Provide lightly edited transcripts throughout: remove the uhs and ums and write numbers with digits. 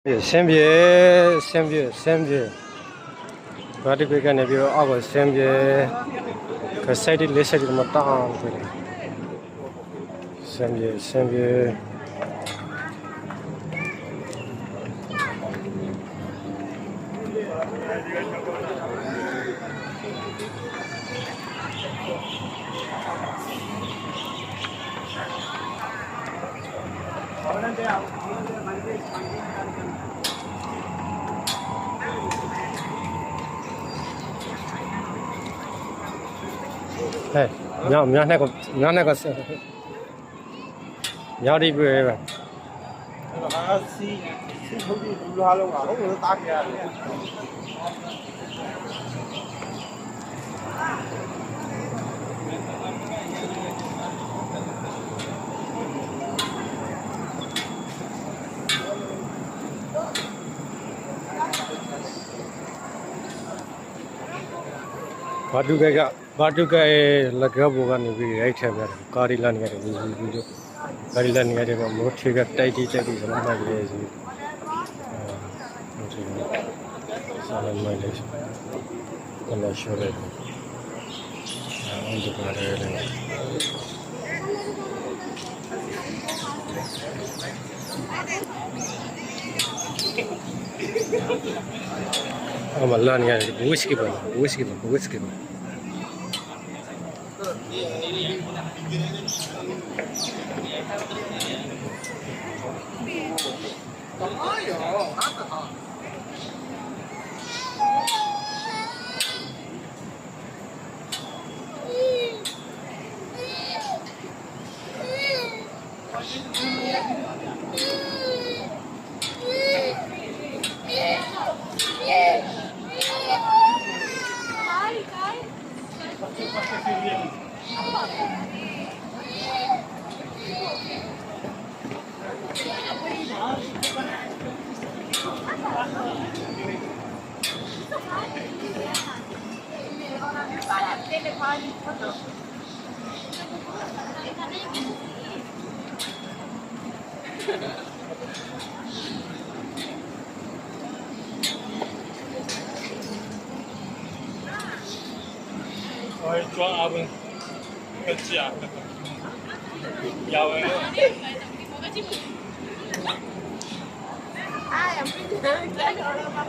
先别，把这个那边二个先别，可晒的那晒的那么大，对了，先别，哎，苗那个是，苗的不是吧？ဘာတူကလက်ကဘောကနေပြီးရိုက်ထည့်ပြတယ်ကာရီလာနေရတယ်ဒီကာရီလာနေရတယ်မိုးထေကတိုက်တိတိုက်တိစမ်းမှရဲစီမိုးထေကစားလိုက်မိုက်လေးကလည်းရှော့တယ်အဲဒီပါတယ်လေအမလာနေရတယ်ဝစ်စကီပါ我抓阿文，个假，要哎。哎呀，不行，再搞了吧。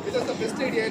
It is the best idea.